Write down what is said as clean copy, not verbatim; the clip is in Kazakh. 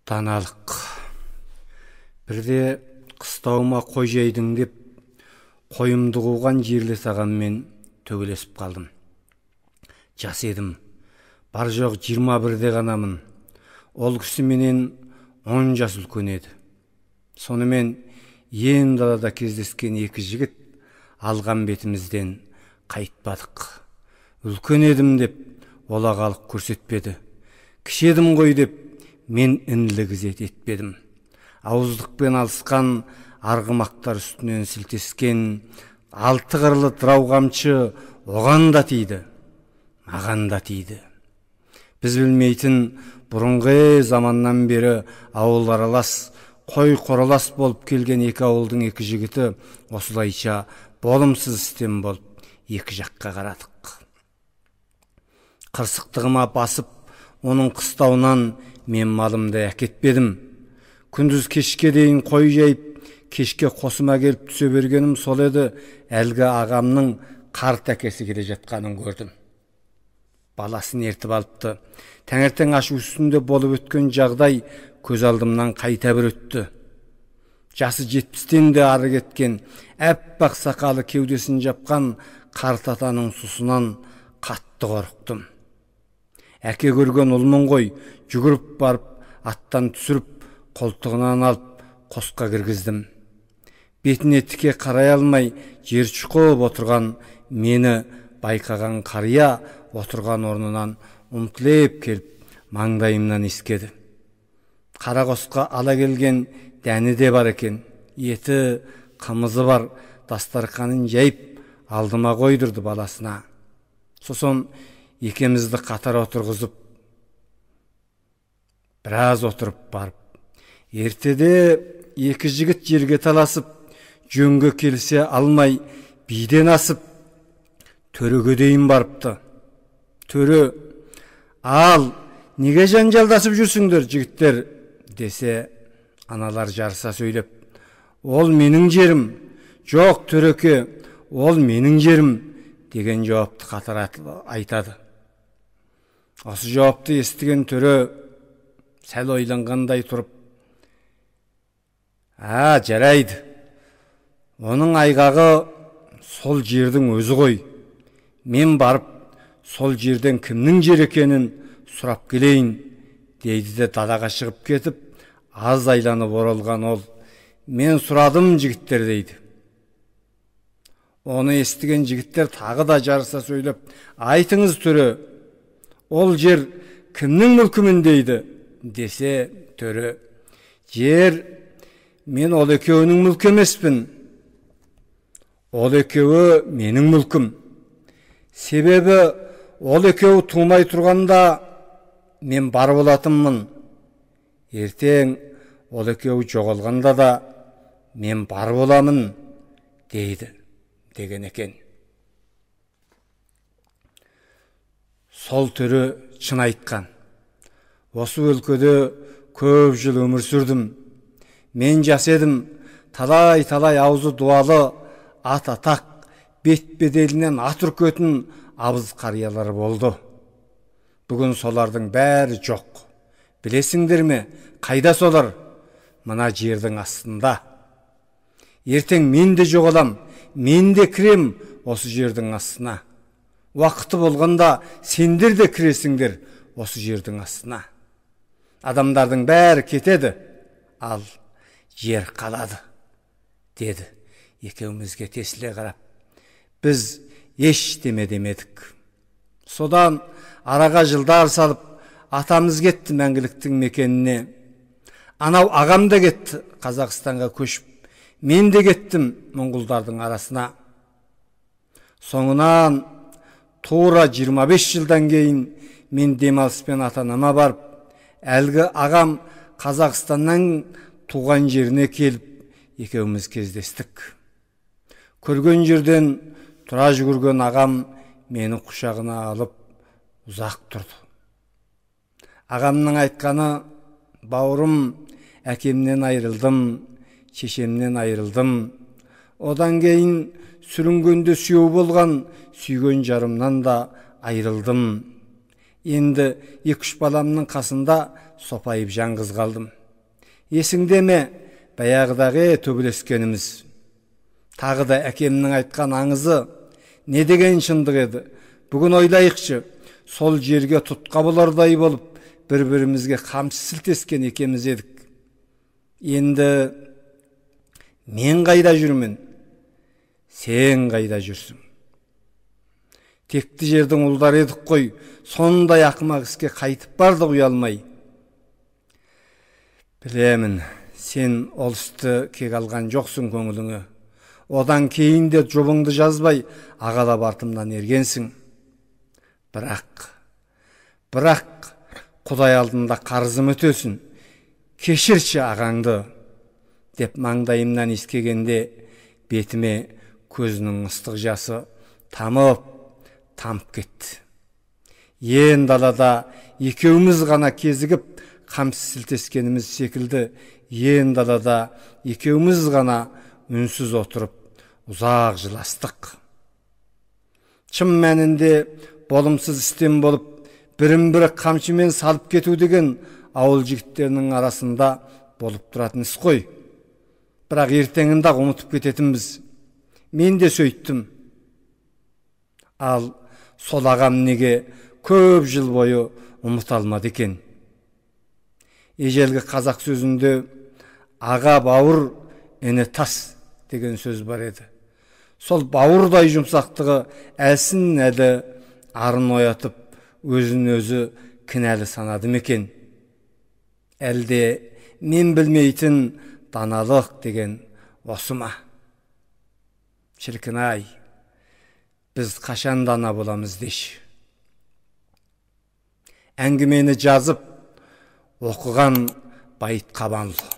Даналық. Бірде қыстауыма қой жайдың деп, қойымды қуған жерлес ағаммен төбелесіп қалдым. Жас едім, бар жоқ 21-де ғанамын. Ол кісі менен 10 жас үлкен еді. Сонымен ен далада кездескен екі жігіт алған бетімізден қайтпадық. Үлкен едім деп олағалық көрсетпеді. Кіші едім ғой деп мен інілік ізет етпедім. Ауыздықпен алысқан арғымақтар үстінен сілтескен алты қырлы дырау қамшы оған да тиді, маған да тиді. Біз білмейтін бұрынғы заманнан бері ауыл аралас, қой қоралас болып келген екі ауылдың екі жігіті осылайша болымсыз істем болып екі жаққа қарадық. Қырсықтығыма басып, оның қыстауынан мен малымды әкетпедім. Күндіз кешке дейін қой жайып, кешке қосыма келіп түсе бергенім сол еді, әлгі ағамның қарт әкесі келе жатқанын көрдім. Баласын ертіп алыпты. Таңертең ашу үстінде болып өткен жағдай көз алдымнан қайта бір өтті. Жасы 70-тен де ары кеткен, әппақ сақалы кеудесін жапқан қарт атаның сұсынан қатты қорықтым. Әке көрген ұлмын ғой, жүгіріп барып, аттан түсіріп, қолтығынан алып, қосқа кіргіздім. Бетіне тіке қарай алмай, жер шұқып отырған мені байқаған қария отырған орнынан ұмтылеп келіп, маңдайымнан иіскеді. Қара қосқа ала келген дәні де бар екен. Еті, қымызы бар, дастарқанын жайып, алдыма қойдырды баласына. Сосын екемізді қатар отырғызып, біраз отырып барып, ертеде екі жігіт жерге таласып, жөнге келсе алмай, биден асып, төреге дейін барыпты. Төре, ал, неге жанжалдасып жүрсіңдер, жігіттер, десе, аналар жарыса сөйлеп, ол менің жерім, жоқ төреке, ол менің жерім, деген жауапты қатар айтады. Осы жауапты естіген төре сәл ойланғандай тұрып, жарайды. Оның айғағы сол жердің өзі ғой. Мен барып, сол жерден кімнің жер екенін сұрап келейін, дейді де далаға шығып кетіп, аз айланып оралған ол. Мен сұрадым жігіттер, дейді. Оны естіген жігіттер тағы да жарыса сөйлеп, айтыңыз төре, ол жер кімнің мүлкімін, дейді. Десе төре, жер мен ол екеуінің мүлкі емеспін. Ол екеуі менің мүлкім. Себебі ол екеуі тумай тұрғанда мен бар болатынмын. Ертең ол екеуі жоғалғанда да мен бар боламын, дейді, деген екен. Сол төре шын айтқан. Осы өлкөде көп жыл өмір сүрдім. Мен жас едім, талай-талай аузы дуалы, ат атақ, бет-беделінен ат үркетін абыз қариялар болды. Бүгін солардың бәрі жоқ. Білесіңдер ме, қайда солар? Мына жердің астында. Ертең мен де жоғалам, мен де кірем осы жердің астына. Уақыты болғанда сендер де кіресіңдер осы жердің астына. Адамдардың бәрі кетеді, ал жер қалады, деді екеумізге тесіле қарап. Біз ештеме демедік. Содан араға жылдар салып, атамыз кетті мәңгіліктің мекеніне. Анау ағам да кетті Қазақстанға көшіп, мен де кеттім моңғолдардың арасына. Соңынан тура 25 жылдан кейін мен демалыспен ата-анама барып, әлгі ағам Қазақстаннан туған жеріне келіп, екеуміз кездестік. Көрген жерден тұра жүгірген ағам мені құшағына алып ұзақ тұрды. Ағамның айтқаны, бауырым, әкемнен айырылдым, шешемнен айырылдым. Одан кейін сүрінгенде сүйеу болған, сүйген жарымнан да айырылдым. Endi 2-3 balamның қасында сопайып жаңғыз қалдым. Есіңде ме, баяғыдағы төбелескеніміз? Тағы да әкемнің айтқан аңызы не деген шындық еді? Бүгін ойлайықшы, сол жерге тұтқа болардай болып, бір-бірімізге қамшы сілтескен екеміз едік. Енді мен қайда жүрмін? Сен қайда жүрсің? Текті жердің ұлдар едік қой, сондай ақымақ іске қайтып бардық ұялмай. Білемін, сен ол істі кек алған жоқсың көңіліңе. Одан кейін де жобыңды жазбай, ағалап артымнан ергенсің. Бірақ Құдай алдында қарызым өтесін. Кешірші ағаңды, деп маңдайымнан искегенде, бетіме көзінің ыстық жасы тамып кетті. Ен далада екеуміз ғана кезігіп, қамшы сілтескеніміз секілді, ен далада екеуміз ғана үнсіз отырып, ұзақ жыластық. Шын мәнінде болымсыз істен болып, бірін-бірі қамшымен салып кету деген ауыл жігіттерінің арасында болып тұратын іс қой. Бірақ ертеңінде ұмытып кететінбіз. Мен де сөйттім. Ал сол ағам неге көп жыл бойы ұмыта алмады екен? Ежелгі қазақ сөзінде аға бауыр, эне тас деген сөз бар еді. Сол бауырдай жұмсақтығы әлсін әлі арын оятып, өзін өзі кінәлі санады мекен? Әлде мен білмейтін даналық деген осы ма? Шіркін-ай, біз қашан дана боламыз деші. Әңгімені жазып, оқыған Байыт Қабанұлы.